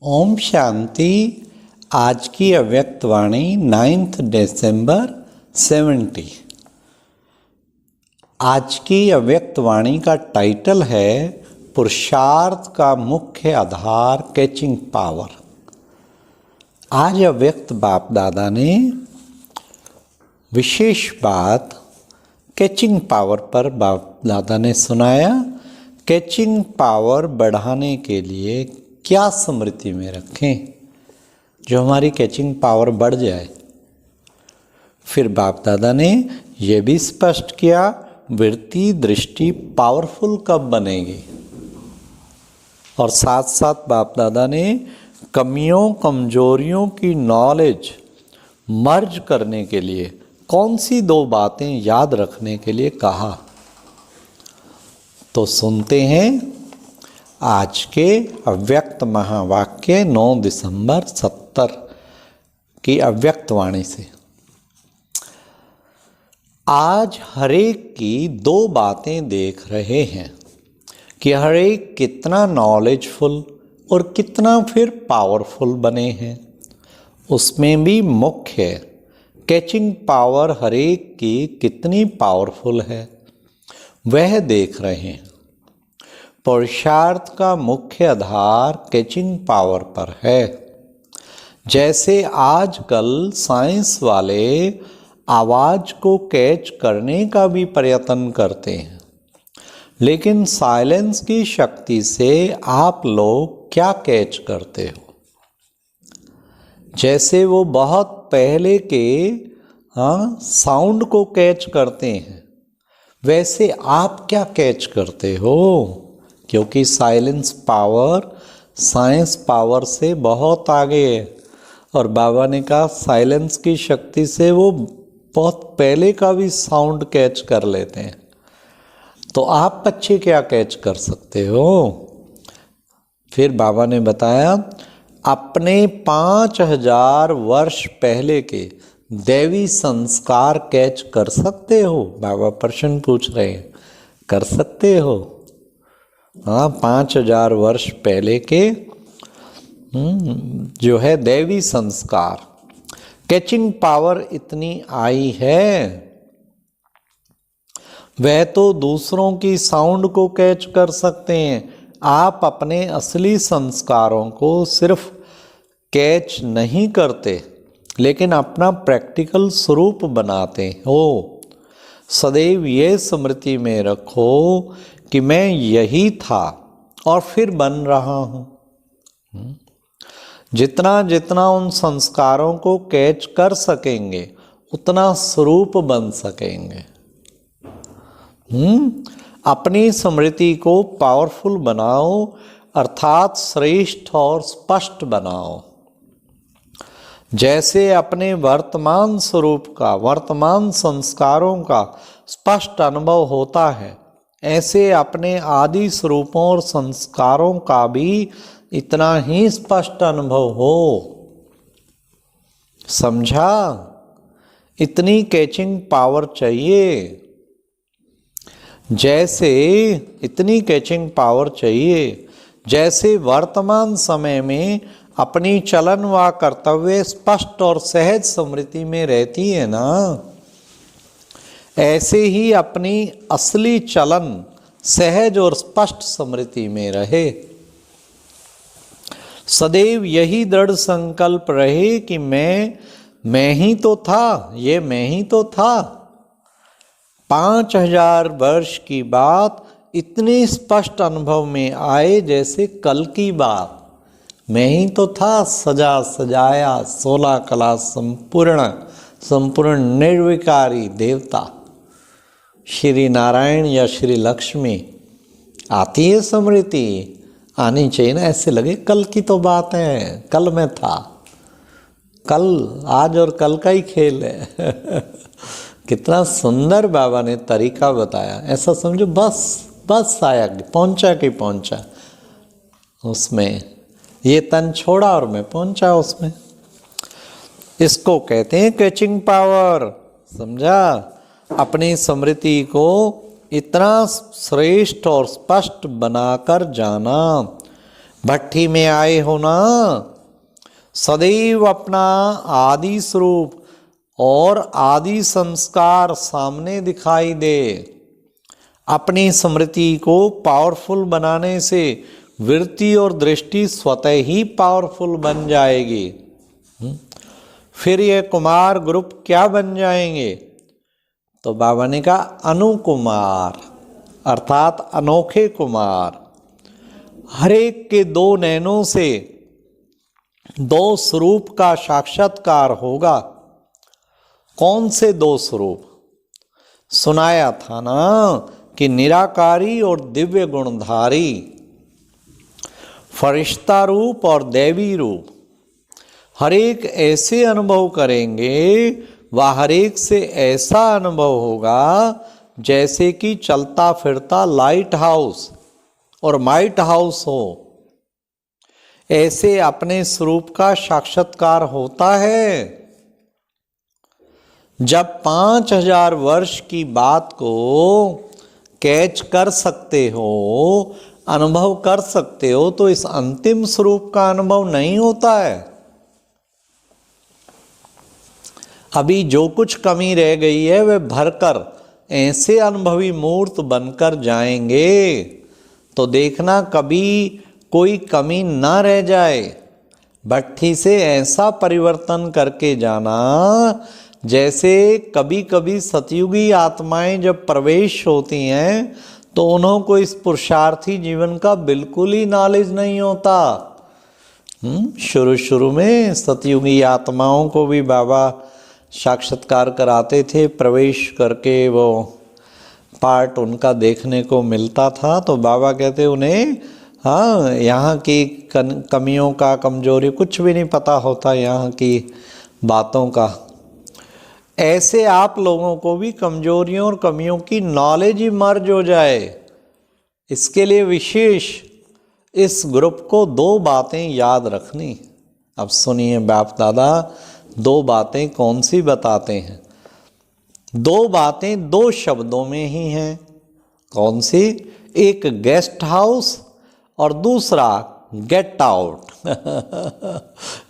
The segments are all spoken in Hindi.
ओम शांति। आज की अव्यक्त वाणी 9 दिसंबर 70। आज की अव्यक्त वाणी का टाइटल है पुरुषार्थ का मुख्य आधार कैचिंग पावर। आज अव्यक्त बाप दादा ने विशेष बात कैचिंग पावर पर बाप दादा ने सुनाया। कैचिंग पावर बढ़ाने के लिए क्या स्मृति में रखें जो हमारी कैचिंग पावर बढ़ जाए। फिर बाप दादा ने यह भी स्पष्ट किया वृत्ति दृष्टि पावरफुल कब बनेगी, और साथ साथ बाप दादा ने कमियों कमजोरियों की नॉलेज मर्ज करने के लिए कौन सी दो बातें याद रखने के लिए कहा। तो सुनते हैं आज के अव्यक्त महावाक्य 9 दिसंबर 70 की अव्यक्त वाणी से। आज हरेक की दो बातें देख रहे हैं कि हरेक कितना नॉलेजफुल और कितना फिर पावरफुल बने हैं। उसमें भी मुख्य कैचिंग पावर हरेक की कितनी पावरफुल है वह देख रहे हैं। पुरुषार्थ का मुख्य आधार कैचिंग पावर पर है। जैसे आजकल साइंस वाले आवाज को कैच करने का भी प्रयत्न करते हैं, लेकिन साइलेंस की शक्ति से आप लोग क्या कैच करते हो। जैसे वो बहुत पहले के साउंड को कैच करते हैं, वैसे आप क्या कैच करते हो, क्योंकि साइलेंस पावर साइंस पावर से बहुत आगे है। और बाबा ने कहा साइलेंस की शक्ति से वो बहुत पहले का भी साउंड कैच कर लेते हैं। तो आप बच्चे क्या कैच कर सकते हो। फिर बाबा ने बताया अपने 5000 वर्ष पहले के दैवी संस्कार कैच कर सकते हो। बाबा प्रश्न पूछ रहे हैं, कर सकते हो। हाँ, 5000 वर्ष पहले के जो है दैवी संस्कार कैचिंग पावर इतनी आई है। वह तो दूसरों की साउंड को कैच कर सकते हैं, आप अपने असली संस्कारों को सिर्फ कैच नहीं करते लेकिन अपना प्रैक्टिकल स्वरूप बनाते हो। सदैव ये स्मृति में रखो कि मैं यही था और फिर बन रहा हूँ। जितना जितना उन संस्कारों को कैच कर सकेंगे उतना स्वरूप बन सकेंगे। अपनी स्मृति को पावरफुल बनाओ, अर्थात श्रेष्ठ और स्पष्ट बनाओ। जैसे अपने वर्तमान स्वरूप का वर्तमान संस्कारों का स्पष्ट अनुभव होता है, ऐसे अपने आदि स्वरूपों और संस्कारों का भी इतना ही स्पष्ट अनुभव हो। समझा? इतनी कैचिंग पावर चाहिए। जैसे इतनी कैचिंग पावर चाहिए जैसे वर्तमान समय में अपनी चलन व कर्तव्य स्पष्ट और सहज स्मृति में रहती है ना, ऐसे ही अपनी असली चलन सहज और स्पष्ट स्मृति में रहे। सदैव यही दृढ़ संकल्प रहे कि मैं ही तो था, ये मैं ही तो था। 5000 वर्ष की बात इतने स्पष्ट अनुभव में आए जैसे कल की बात। मैं ही तो था, सजा सजाया 16 कला संपूर्ण निर्विकारी देवता श्री नारायण या श्री लक्ष्मी। आती है स्मृति, आनी चाहिए ना। ऐसे लगे कल की तो बात है, कल मैं था, कल आज और कल का ही खेल है। कितना सुंदर बाबा ने तरीका बताया। ऐसा समझो बस आया, पहुंचा कि पहुंचा उसमें, ये तन छोड़ा और मैं पहुंचा उसमें। इसको कहते हैं कैचिंग पावर। समझा? अपनी स्मृति को इतना श्रेष्ठ और स्पष्ट बनाकर जाना। भट्ठी में आए हो ना, सदैव अपना आदि स्वरूप और आदि संस्कार सामने दिखाई दे। अपनी स्मृति को पावरफुल बनाने से वृत्ति और दृष्टि स्वतः ही पावरफुल बन जाएगी। फिर ये कुमार ग्रुप क्या बन जाएंगे? तो बाबा ने कहा अनुकुमार, अर्थात अनोखे कुमार। हर एक के दो नैनों से दो स्वरूप का साक्षात्कार होगा। कौन से दो स्वरूप? सुनाया था ना कि निराकारी और दिव्य गुणधारी, फरिश्ता रूप और दैवी रूप। हर एक ऐसे अनुभव करेंगे, वह हर एक से ऐसा अनुभव होगा जैसे कि चलता फिरता लाइट हाउस और माइट हाउस हो। ऐसे अपने स्वरूप का साक्षात्कार होता है। जब 5000 वर्ष की बात को कैच कर सकते हो, अनुभव कर सकते हो, तो इस अंतिम स्वरूप का अनुभव नहीं होता है। अभी जो कुछ कमी रह गई है वे भरकर ऐसे अनुभवी मूर्त बनकर जाएंगे, तो देखना कभी कोई कमी ना रह जाए। भट्ठी से ऐसा परिवर्तन करके जाना जैसे कभी कभी सतयुगी आत्माएं जब प्रवेश होती हैं तो उन्हों को इस पुरुषार्थी जीवन का बिल्कुल ही नॉलेज नहीं होता। शुरू शुरू में सतयुगी आत्माओं को भी बाबा साक्षात्कार कराते थे, प्रवेश करके वो पार्ट उनका देखने को मिलता था। तो बाबा कहते उन्हें हाँ यहाँ की कमियों का, कमजोरी कुछ भी नहीं पता होता यहाँ की बातों का। ऐसे आप लोगों को भी कमजोरियों और कमियों की नॉलेज ही मर्ज हो जाए, इसके लिए विशेष इस ग्रुप को दो बातें याद रखनी। अब सुनिए बाप दादा दो बातें कौन सी बताते हैं। दो बातें दो शब्दों में ही हैं। कौन सी? एक गेस्ट हाउस और दूसरा गेट आउट।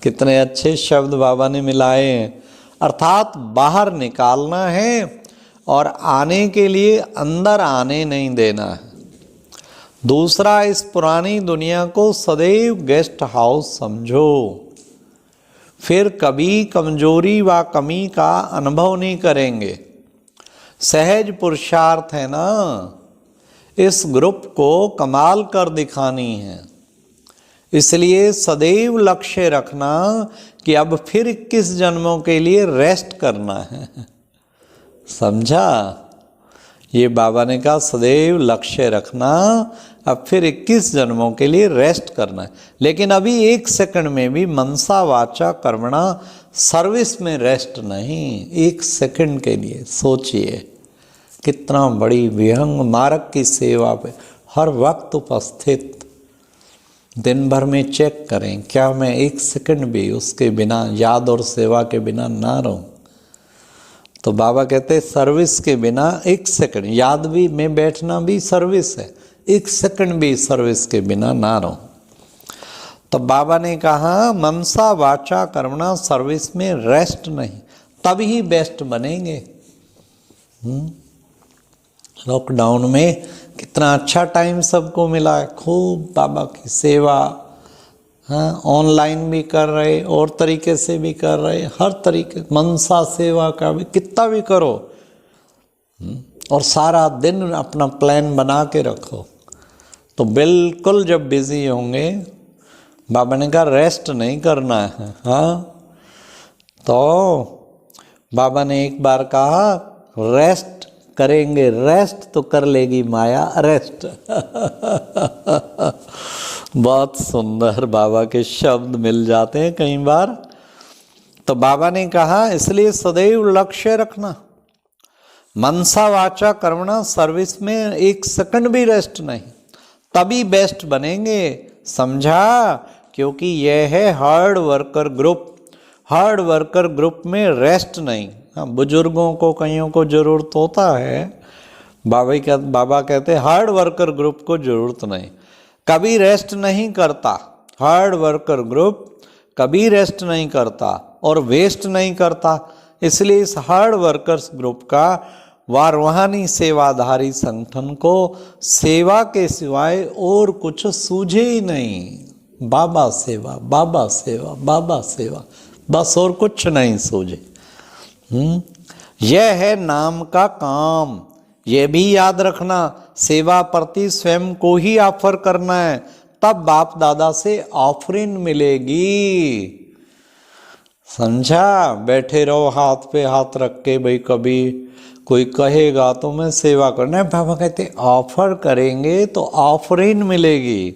कितने अच्छे शब्द बाबा ने मिलाए हैं। अर्थात बाहर निकालना है और आने के लिए अंदर आने नहीं देना है। दूसरा, इस पुरानी दुनिया को सदैव गेस्ट हाउस समझो। फिर कभी कमजोरी व कमी का अनुभव नहीं करेंगे। सहज पुरुषार्थ है ना, इस ग्रुप को कमाल कर दिखानी है। इसलिए सदैव लक्ष्य रखना कि अब फिर 21 जन्मों के लिए रेस्ट करना है। समझा? ये बाबा ने कहा सदैव लक्ष्य रखना, अब फिर 21 जन्मों के लिए रेस्ट करना है। लेकिन अभी 1 सेकंड में भी मनसा वाचा कर्मणा सर्विस में रेस्ट नहीं। 1 सेकंड के लिए सोचिए कितना बड़ी विहंग मार्ग की सेवा पे हर वक्त उपस्थित। दिन भर में चेक करें क्या मैं 1 सेकंड भी उसके बिना, याद और सेवा के बिना ना रहूं। तो बाबा कहते सर्विस के बिना 1 सेकंड, याद भी में बैठना भी सर्विस है, 1 सेकंड भी सर्विस के बिना ना रहूं। तो बाबा ने कहा मनसा वाचा कर्मणा सर्विस में रेस्ट नहीं, तभी बेस्ट बनेंगे। लॉकडाउन में कितना अच्छा टाइम सबको मिला है, खूब बाबा की सेवा। हाँ, ऑनलाइन भी कर रहे और तरीके से भी कर रहे, हर तरीके मनसा सेवा का भी कितना भी करो। और सारा दिन अपना प्लान बना के रखो। तो बिल्कुल जब बिजी होंगे, बाबा ने कहा रेस्ट नहीं करना है। हाँ, तो बाबा ने एक बार कहा रेस्ट करेंगे, रेस्ट तो कर लेगी माया रेस्ट। बहुत सुंदर बाबा के शब्द मिल जाते हैं कई बार। तो बाबा ने कहा इसलिए सदैव लक्ष्य रखना, मनसा वाचा कर्मणा सर्विस में 1 सेकंड भी रेस्ट नहीं, तभी बेस्ट बनेंगे। समझा? क्योंकि यह है hard worker group. Hard worker group में रेस्ट नहीं। हाँ, बुजुर्गों को कईयों को जरूरत होता है, बाबा कहते हार्ड वर्कर ग्रुप को जरूरत नहीं। कभी रेस्ट नहीं करता। हार्ड वर्कर ग्रुप कभी रेस्ट नहीं करता और वेस्ट नहीं करता। इसलिए इस हार्ड वर्कर्स ग्रुप का व रूहानी सेवाधारी संगठन को सेवा के सिवाय और कुछ सूझे ही नहीं। बाबा सेवा, बाबा सेवा, बाबा सेवा, बस और कुछ नहीं सूझे। यह है नाम का काम। यह भी याद रखना, सेवा प्रति स्वयं को ही ऑफर करना है, तब बाप दादा से ऑफरिंग मिलेगी। समझा? बैठे रहो हाथ पे हाथ रख के, भाई कभी कोई कहेगा तो मैं सेवा करना है। बाबा कहते ऑफर करेंगे तो ऑफरिंग मिलेगी।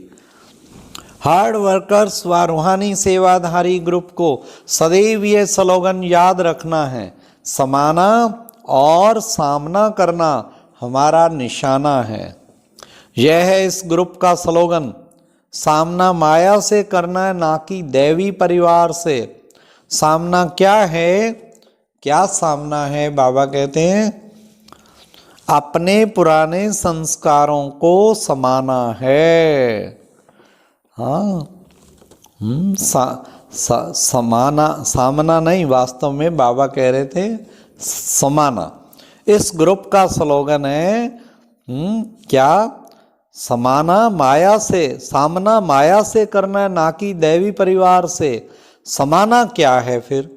हार्ड वर्कर्स व रूहानी सेवाधारी ग्रुप को सदैव ये स्लोगन याद रखना है, समाना और सामना करना हमारा निशाना है। यह है इस ग्रुप का स्लोगन। सामना माया से करना है, ना कि दैवी परिवार से। सामना क्या है? क्या सामना है? बाबा कहते हैं अपने पुराने संस्कारों को समाना है। हाँ, सामना नहीं, वास्तव में बाबा कह रहे थे समाना। इस ग्रुप का स्लोगन है क्या? समाना माया से, सामना माया से करना है, ना कि दैवी परिवार से। समाना क्या है फिर?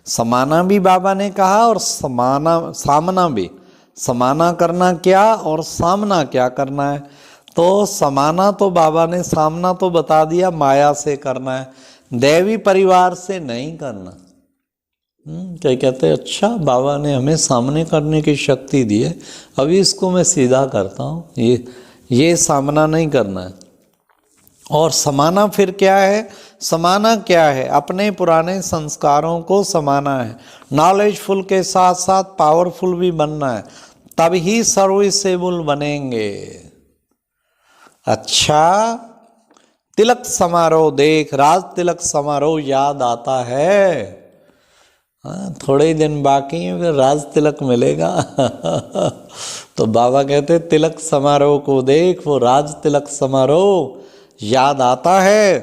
समाना भी बाबा ने कहा और सामना भी। समाना करना क्या और सामना क्या करना है? तो समाना तो बाबा ने, सामना तो बता दिया माया से करना है, दैवी परिवार से नहीं करना। क्या कहते हैं, अच्छा बाबा ने हमें सामने करने की शक्ति दी है, अभी इसको मैं सीधा करता हूँ, ये सामना नहीं करना है। और समाना फिर क्या है? समाना क्या है? अपने पुराने संस्कारों को समाना है। नॉलेजफुल के साथ साथ पावरफुल भी बनना है, तभी सर्विसेबल बनेंगे। अच्छा, तिलक समारोह देख, राज तिलक समारोह याद आता है। थोड़े ही दिन बाकी हैं, फिर राज तिलक मिलेगा। तो बाबा कहते तिलक समारोह को देख, वो राज तिलक समारोह याद आता है।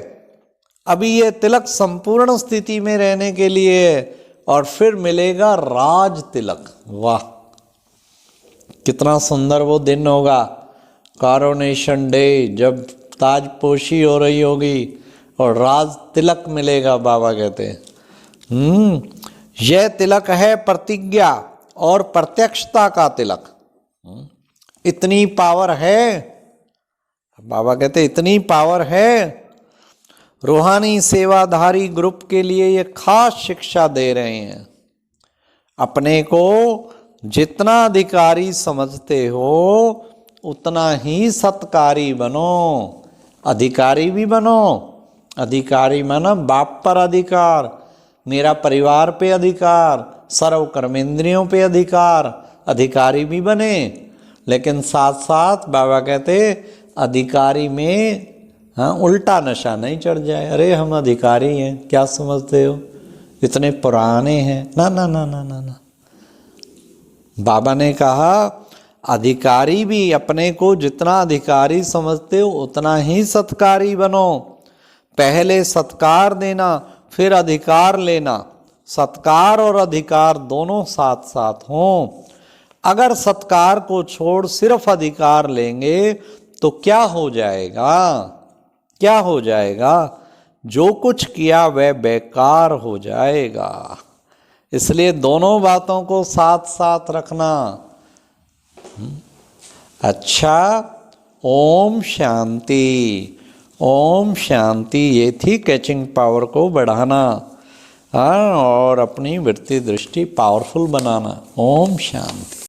अभी ये तिलक संपूर्ण स्थिति में रहने के लिए, और फिर मिलेगा राज तिलक। वाह, कितना सुंदर वो दिन होगा, कॉरोनेशन डे, जब ताजपोशी हो रही होगी और राज तिलक मिलेगा। बाबा कहते हैं यह तिलक है प्रतिज्ञा और प्रत्यक्षता का तिलक। इतनी पावर है, बाबा कहते इतनी पावर है। रूहानी सेवाधारी ग्रुप के लिए ये खास शिक्षा दे रहे हैं। अपने को जितना अधिकारी समझते हो उतना ही सत्कारी बनो। अधिकारी भी बनो। अधिकारी माना बाप पर अधिकार, मेरा परिवार पे अधिकार, सर्व कर्मेंद्रियों पे अधिकार। अधिकारी भी बने, लेकिन साथ साथ बाबा कहते अधिकारी में उल्टा नशा नहीं चढ़ जाए। अरे हम अधिकारी हैं, क्या समझते हो, इतने पुराने हैं। ना ना ना ना ना ना, बाबा ने कहा अधिकारी भी, अपने को जितना अधिकारी समझते हो उतना ही सत्कारी बनो। पहले सत्कार देना, फिर अधिकार लेना। सत्कार और अधिकार दोनों साथ साथ हों। अगर सत्कार को छोड़ सिर्फ अधिकार लेंगे तो क्या हो जाएगा? क्या हो जाएगा? जो कुछ किया वह बेकार हो जाएगा। इसलिए दोनों बातों को साथ साथ रखना। अच्छा, ओम शांति। ओम शांति, ये थी कैचिंग पावर को बढ़ाना और अपनी वृत्ति दृष्टि पावरफुल बनाना। ओम शांति।